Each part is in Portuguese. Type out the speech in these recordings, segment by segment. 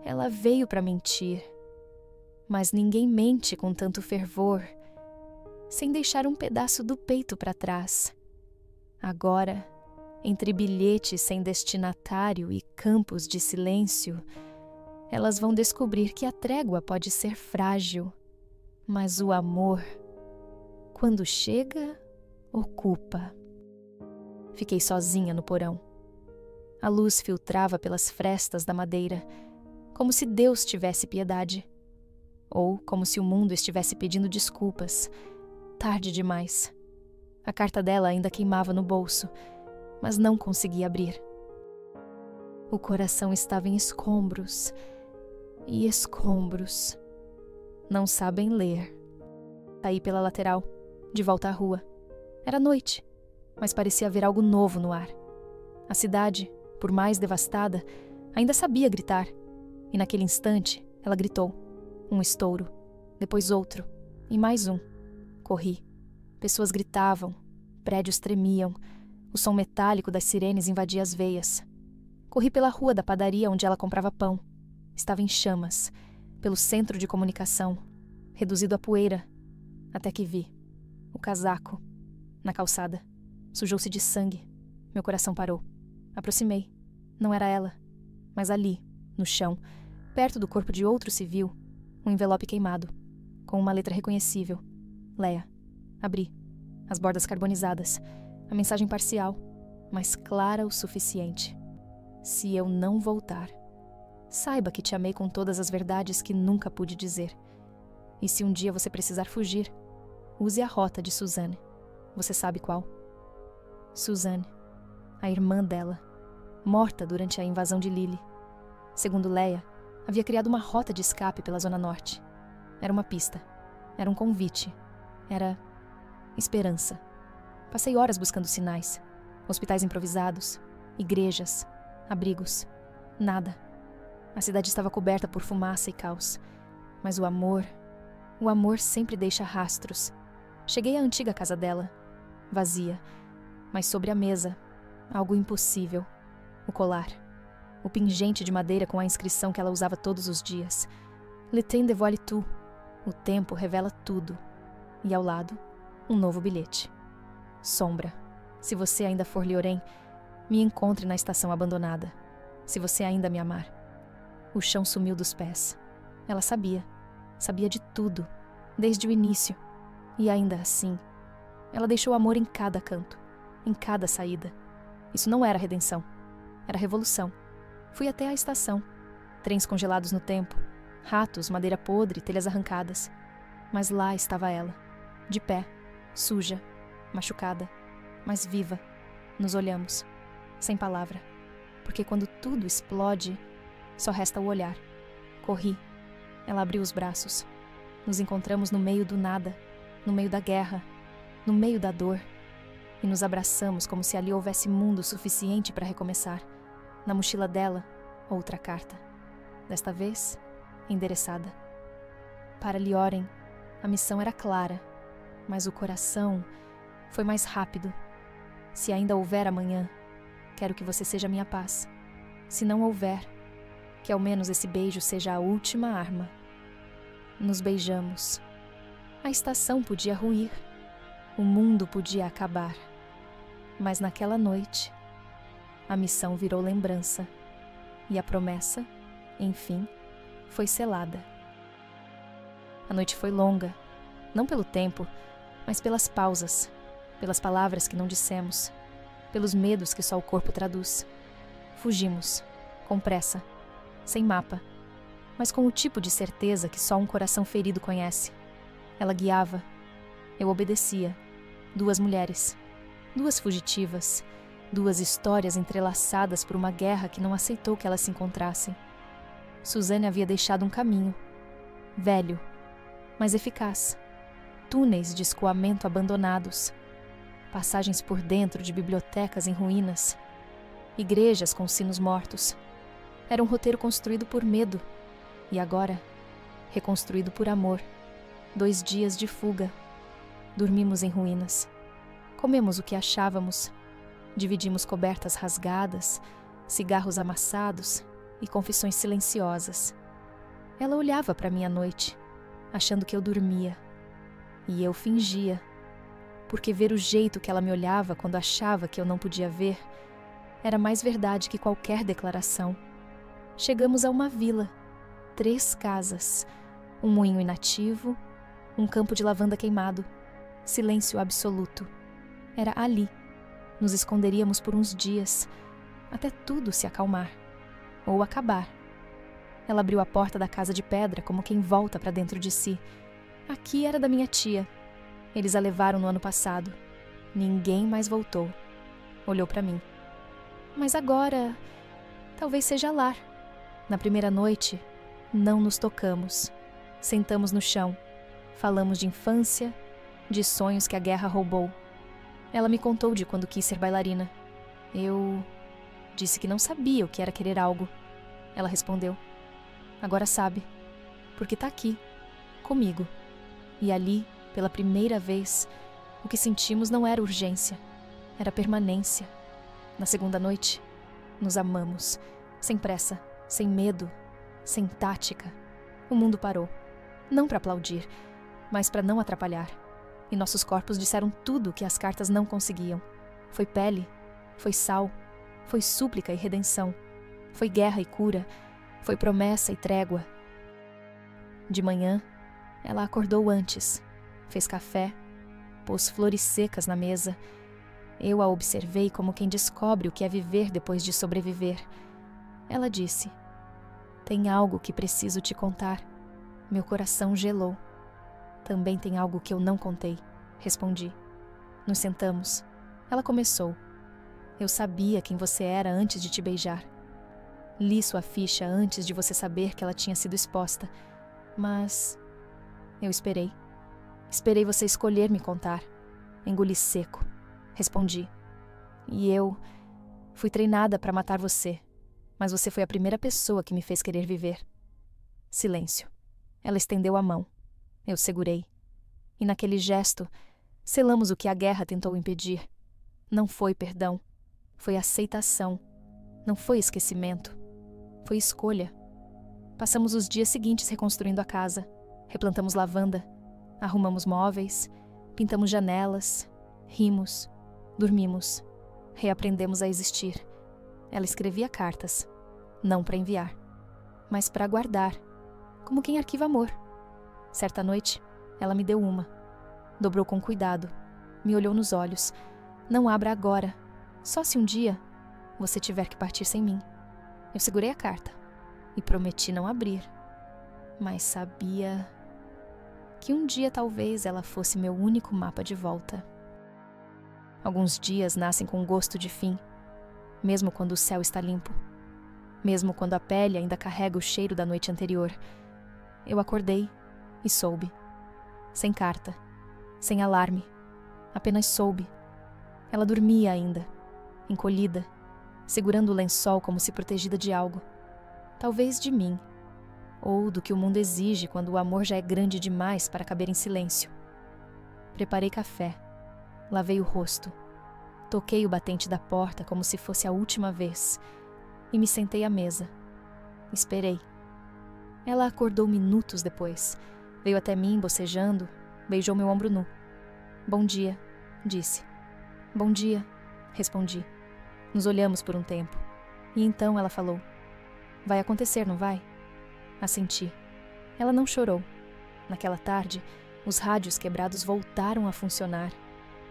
Ela veio para mentir. Mas ninguém mente com tanto fervor, sem deixar um pedaço do peito para trás. Agora, entre bilhetes sem destinatário e campos de silêncio, elas vão descobrir que a trégua pode ser frágil, mas o amor, quando chega, ocupa. Fiquei sozinha no porão. A luz filtrava pelas frestas da madeira, como se Deus tivesse piedade. Ou como se o mundo estivesse pedindo desculpas. Tarde demais. A carta dela ainda queimava no bolso, mas não conseguia abrir. O coração estava em escombros e escombros. Não sabem ler. Saí pela lateral, de volta à rua. Era noite, mas parecia haver algo novo no ar. A cidade, por mais devastada, ainda sabia gritar. E naquele instante, ela gritou. Um estouro, depois outro, e mais um. Corri. Pessoas gritavam, prédios tremiam, o som metálico das sirenes invadia as veias. Corri pela rua da padaria onde ela comprava pão. Estava em chamas, pelo centro de comunicação, reduzido a poeira, até que vi o casaco, na calçada. Sujou-se de sangue. Meu coração parou. Aproximei. Não era ela, mas ali, no chão, perto do corpo de outro civil, um envelope queimado, com uma letra reconhecível. Leia. Abri. As bordas carbonizadas. A mensagem parcial, mas clara o suficiente. Se eu não voltar, saiba que te amei com todas as verdades que nunca pude dizer. E se um dia você precisar fugir, use a rota de Suzanne. Você sabe qual? Suzanne, a irmã dela, morta durante a invasão de Lily. Segundo Leia, havia criado uma rota de escape pela Zona Norte. Era uma pista. Era um convite. Era esperança. Passei horas buscando sinais. Hospitais improvisados, igrejas, abrigos. Nada. A cidade estava coberta por fumaça e caos. Mas o amor sempre deixa rastros. Cheguei à antiga casa dela, vazia, mas sobre a mesa, algo impossível. O colar. O pingente de madeira com a inscrição que ela usava todos os dias. Le temps dévoile tout. O tempo revela tudo. E ao lado, um novo bilhete. Sombra. Se você ainda for Lioren, me encontre na estação abandonada. Se você ainda me amar. O chão sumiu dos pés. Ela sabia. Sabia de tudo. Desde o início. E ainda assim, ela deixou amor em cada canto. Em cada saída. Isso não era redenção. Era revolução. Fui até a estação. Trens congelados no tempo. Ratos, madeira podre, telhas arrancadas. Mas lá estava ela. De pé. Suja. Machucada. Mas viva. Nos olhamos. Sem palavra. Porque quando tudo explode, só resta o olhar. Corri. Ela abriu os braços. Nos encontramos no meio do nada. No meio da guerra. No meio da dor. E nos abraçamos como se ali houvesse mundo suficiente para recomeçar. Na mochila dela, outra carta. Desta vez, endereçada. Para Lioren, a missão era clara, mas o coração foi mais rápido. Se ainda houver amanhã, quero que você seja minha paz. Se não houver, que ao menos esse beijo seja a última arma. Nos beijamos. A estação podia ruir. O mundo podia acabar. Mas naquela noite, a missão virou lembrança. E a promessa, enfim, foi selada. A noite foi longa, não pelo tempo, mas pelas pausas, pelas palavras que não dissemos, pelos medos que só o corpo traduz. Fugimos, com pressa, sem mapa, mas com o tipo de certeza que só um coração ferido conhece. Ela guiava, eu obedecia. 2 mulheres, 2 fugitivas, 2 histórias entrelaçadas por uma guerra que não aceitou que elas se encontrassem. Suzanne havia deixado um caminho, velho, mas eficaz. Túneis de escoamento abandonados, passagens por dentro de bibliotecas em ruínas, igrejas com sinos mortos. Era um roteiro construído por medo e agora reconstruído por amor. 2 dias de fuga. Dormimos em ruínas. Comemos o que achávamos. Dividimos cobertas rasgadas, cigarros amassados e confissões silenciosas. Ela olhava para mim à noite, achando que eu dormia. E eu fingia, porque ver o jeito que ela me olhava quando achava que eu não podia ver era mais verdade que qualquer declaração. Chegamos a uma vila, 3 casas, um moinho inativo, um campo de lavanda queimado, silêncio absoluto. Era ali. Nos esconderíamos por uns dias, até tudo se acalmar, ou acabar. Ela abriu a porta da casa de pedra como quem volta para dentro de si. Aqui era da minha tia. Eles a levaram no ano passado. Ninguém mais voltou. Olhou para mim. Mas agora, talvez seja lá. Na primeira noite, não nos tocamos. Sentamos no chão. Falamos de infância, de sonhos que a guerra roubou. Ela me contou de quando quis ser bailarina. Eu disse que não sabia o que era querer algo. Ela respondeu: agora sabe, porque tá aqui, comigo. E ali, pela primeira vez, o que sentimos não era urgência, era permanência. Na segunda noite, nos amamos, sem pressa, sem medo, sem tática. O mundo parou, não para aplaudir, mas para não atrapalhar. E nossos corpos disseram tudo o que as cartas não conseguiam. Foi pele, foi sal, foi súplica e redenção, foi guerra e cura, foi promessa e trégua. De manhã, ela acordou antes, fez café, pôs flores secas na mesa. Eu a observei como quem descobre o que é viver depois de sobreviver. Ela disse: tem algo que preciso te contar. Meu coração gelou. Também tem algo que eu não contei, respondi. Nos sentamos. Ela começou. Eu sabia quem você era antes de te beijar. Li sua ficha antes de você saber que ela tinha sido exposta. Mas eu esperei. Esperei você escolher me contar. Engoli seco. Respondi. E eu fui treinada para matar você. Mas você foi a primeira pessoa que me fez querer viver. Silêncio. Ela estendeu a mão. Eu segurei. E naquele gesto, selamos o que a guerra tentou impedir. Não foi perdão. Foi aceitação. Não foi esquecimento. Foi escolha. Passamos os dias seguintes reconstruindo a casa. Replantamos lavanda. Arrumamos móveis. Pintamos janelas. Rimos. Dormimos. Reaprendemos a existir. Ela escrevia cartas. Não para enviar, mas para guardar. Como quem arquiva amor. Certa noite, ela me deu uma. Dobrou com cuidado. Me olhou nos olhos. Não abra agora. Só se um dia você tiver que partir sem mim. Eu segurei a carta e prometi não abrir. Mas sabia que um dia talvez ela fosse meu único mapa de volta. Alguns dias nascem com gosto de fim, mesmo quando o céu está limpo. Mesmo quando a pele ainda carrega o cheiro da noite anterior. Eu acordei e soube. Sem carta, sem alarme. Apenas soube. Ela dormia ainda, encolhida, segurando o lençol como se protegida de algo. Talvez de mim, ou do que o mundo exige quando o amor já é grande demais para caber em silêncio. Preparei café, lavei o rosto, toquei o batente da porta como se fosse a última vez e me sentei à mesa. Esperei. Ela acordou minutos depois. Veio até mim, bocejando, beijou meu ombro nu. Bom dia, disse. Bom dia, respondi. Nos olhamos por um tempo. E então ela falou: vai acontecer, não vai? Assenti. Ela não chorou. Naquela tarde, os rádios quebrados voltaram a funcionar.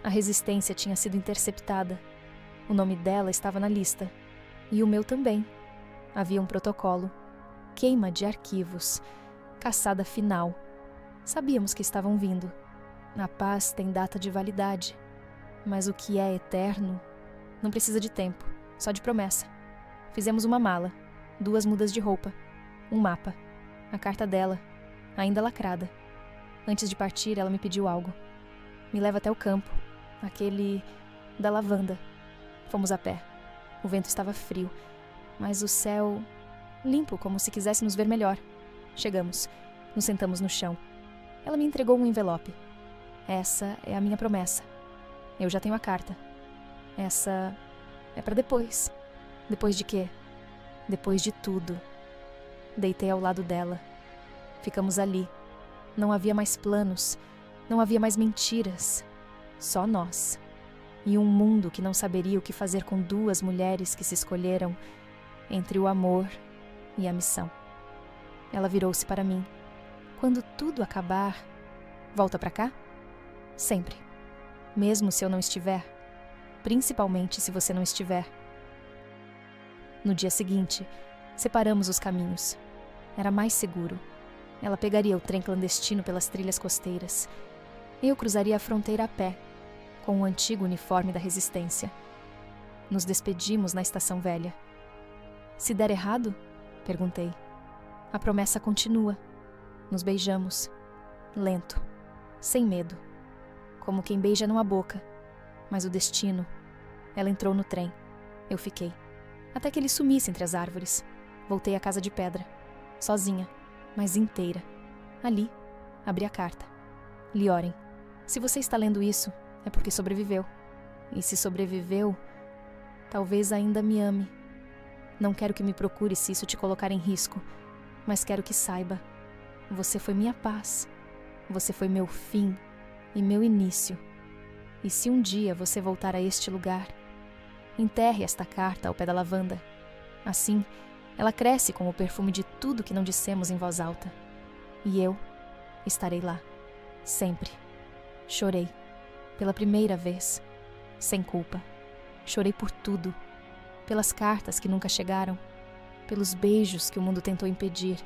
A resistência tinha sido interceptada. O nome dela estava na lista. E o meu também. Havia um protocolo. Queima de arquivos. Caçada final. Sabíamos que estavam vindo. A paz tem data de validade. Mas o que é eterno não precisa de tempo, só de promessa. Fizemos uma mala, 2 mudas de roupa, um mapa, a carta dela, ainda lacrada. Antes de partir, ela me pediu algo. Me leva até o campo, aquele da lavanda. Fomos a pé. O vento estava frio, mas o céu limpo, como se quisesse nos ver melhor. Chegamos, nos sentamos no chão. Ela me entregou um envelope. Essa é a minha promessa. Eu já tenho a carta. Essa é para depois. Depois de quê? Depois de tudo, deitei ao lado dela. Ficamos ali. Não havia mais planos, não havia mais mentiras. Só nós. E um mundo que não saberia o que fazer com duas mulheres que se escolheram entre o amor e a missão. Ela virou-se para mim. Quando tudo acabar, volta para cá? Sempre. Mesmo se eu não estiver. Principalmente se você não estiver. No dia seguinte, separamos os caminhos. Era mais seguro. Ela pegaria o trem clandestino pelas trilhas costeiras. Eu cruzaria a fronteira a pé, com o antigo uniforme da resistência. Nos despedimos na estação velha. Se der errado? Perguntei. A promessa continua. Nos beijamos. Lento. Sem medo. Como quem beija numa boca. Mas o destino... Ela entrou no trem. Eu fiquei. Até que ele sumisse entre as árvores. Voltei à casa de pedra. Sozinha, mas inteira. Ali, abri a carta. Lioren, se você está lendo isso, é porque sobreviveu. E se sobreviveu, talvez ainda me ame. Não quero que me procure se isso te colocar em risco, mas quero que saiba. Você foi minha paz. Você foi meu fim e meu início. E se um dia você voltar a este lugar, enterre esta carta ao pé da lavanda. Assim, ela cresce com o perfume de tudo que não dissemos em voz alta. E eu estarei lá, sempre. Chorei, pela primeira vez, sem culpa. Chorei por tudo, pelas cartas que nunca chegaram, pelos beijos que o mundo tentou impedir,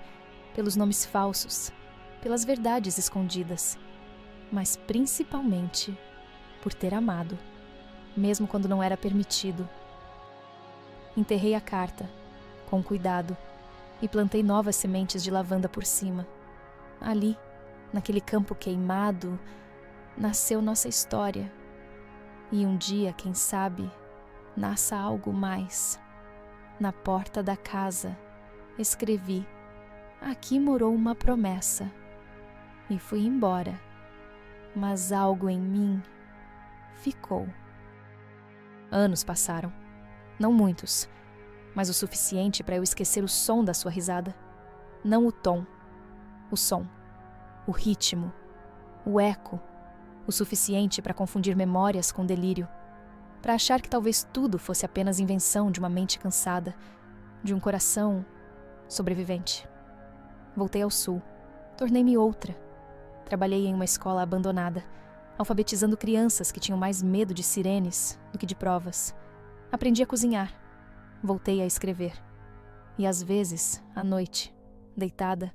pelos nomes falsos, pelas verdades escondidas, mas principalmente por ter amado, mesmo quando não era permitido. Enterrei a carta, com cuidado, e plantei novas sementes de lavanda por cima. Ali, naquele campo queimado, nasceu nossa história. E um dia, quem sabe, nasça algo mais. Na porta da casa, escrevi: aqui morou uma promessa. E fui embora. Mas algo em mim ficou. Anos passaram. Não muitos, mas o suficiente para eu esquecer o som da sua risada. Não o tom, o som, o ritmo, o eco, o suficiente para confundir memórias com delírio, para achar que talvez tudo fosse apenas invenção de uma mente cansada, de um coração sobrevivente. Voltei ao sul, tornei-me outra. Trabalhei em uma escola abandonada, alfabetizando crianças que tinham mais medo de sirenes do que de provas. Aprendi a cozinhar. Voltei a escrever. E às vezes, à noite, deitada,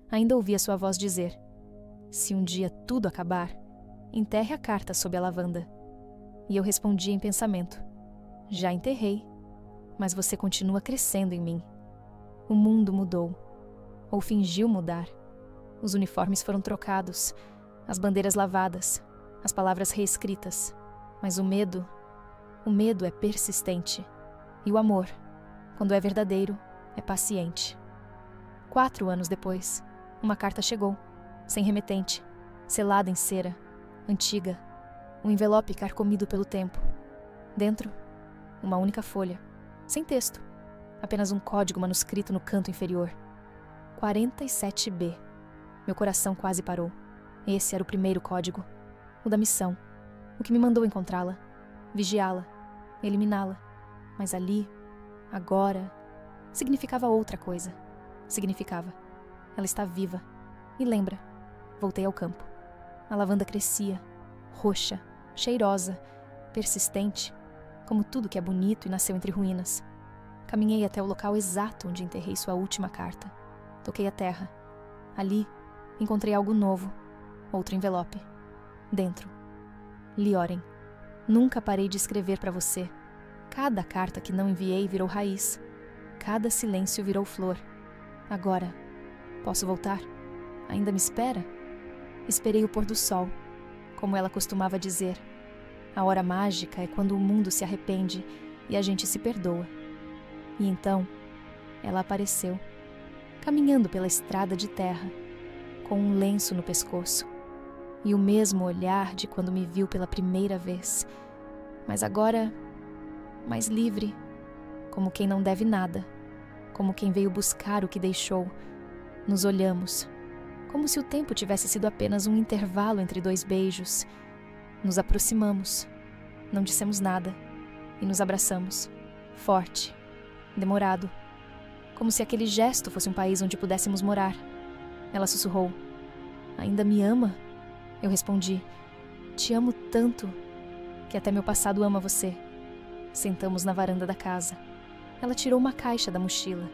ainda ouvia sua voz dizer: se um dia tudo acabar, enterre a carta sob a lavanda. E eu respondia em pensamento: já enterrei, mas você continua crescendo em mim. O mundo mudou, ou fingiu mudar. Os uniformes foram trocados, as bandeiras lavadas, as palavras reescritas. Mas o medo é persistente. E o amor, quando é verdadeiro, é paciente. 4 anos depois, uma carta chegou, sem remetente, selada em cera, antiga, um envelope carcomido pelo tempo. Dentro, uma única folha, sem texto, apenas um código manuscrito no canto inferior. 47B. Meu coração quase parou. Esse era o primeiro código, o da missão, o que me mandou encontrá-la, vigiá-la, eliminá-la. Mas ali, agora, significava outra coisa. Significava: ela está viva. E lembra, voltei ao campo. A lavanda crescia, roxa, cheirosa, persistente, como tudo que é bonito e nasceu entre ruínas. Caminhei até o local exato onde enterrei sua última carta. Toquei a terra. Ali, encontrei algo novo, outro envelope. Dentro: Lioren, nunca parei de escrever para você. Cada carta que não enviei virou raiz. Cada silêncio virou flor. Agora, posso voltar? Ainda me espera? Esperei o pôr do sol, como ela costumava dizer. A hora mágica é quando o mundo se arrepende e a gente se perdoa. E então, ela apareceu, caminhando pela estrada de terra, com um lenço no pescoço e o mesmo olhar de quando me viu pela primeira vez, mas agora mais livre, como quem não deve nada, como quem veio buscar o que deixou. Nos olhamos, como se o tempo tivesse sido apenas um intervalo entre dois beijos. Nos aproximamos, não dissemos nada e nos abraçamos, forte, demorado, como se aquele gesto fosse um país onde pudéssemos morar. Ela sussurrou: "Ainda me ama?" Eu respondi: "Te amo tanto que até meu passado ama você." Sentamos na varanda da casa. Ela tirou uma caixa da mochila.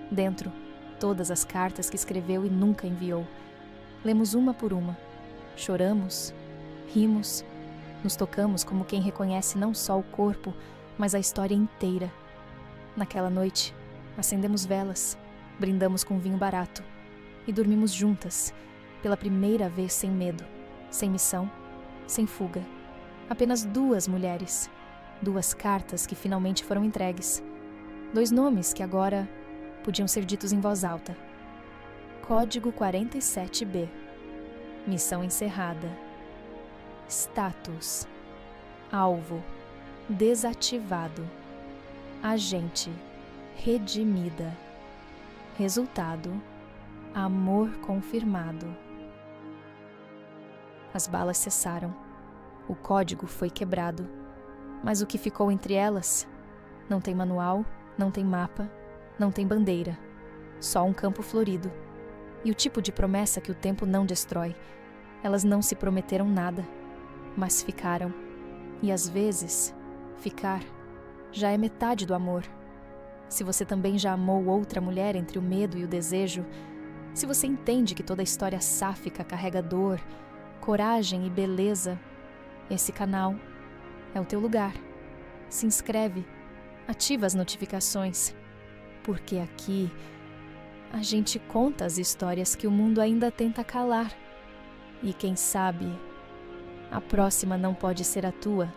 Dentro, todas as cartas que escreveu e nunca enviou. Lemos uma por uma. Choramos, rimos, nos tocamos como quem reconhece não só o corpo, mas a história inteira. Naquela noite, acendemos velas, brindamos com vinho barato e dormimos juntas, pela primeira vez sem medo, sem missão, sem fuga. Apenas duas mulheres, duas cartas que finalmente foram entregues, dois nomes que agora podiam ser ditos em voz alta. Código 47B. Missão encerrada. Status: alvo desativado. Agente redimida. Resultado: amor confirmado. As balas cessaram. O código foi quebrado. Mas o que ficou entre elas? Não tem manual, não tem mapa, não tem bandeira. Só um campo florido. E o tipo de promessa que o tempo não destrói. Elas não se prometeram nada, mas ficaram. E às vezes, ficar já é metade do amor. Se você também já amou outra mulher entre o medo e o desejo, se você entende que toda história sáfica carrega dor, coragem e beleza, esse canal é o teu lugar. Se inscreve, ativa as notificações, porque aqui a gente conta as histórias que o mundo ainda tenta calar. E quem sabe, a próxima não pode ser a tua.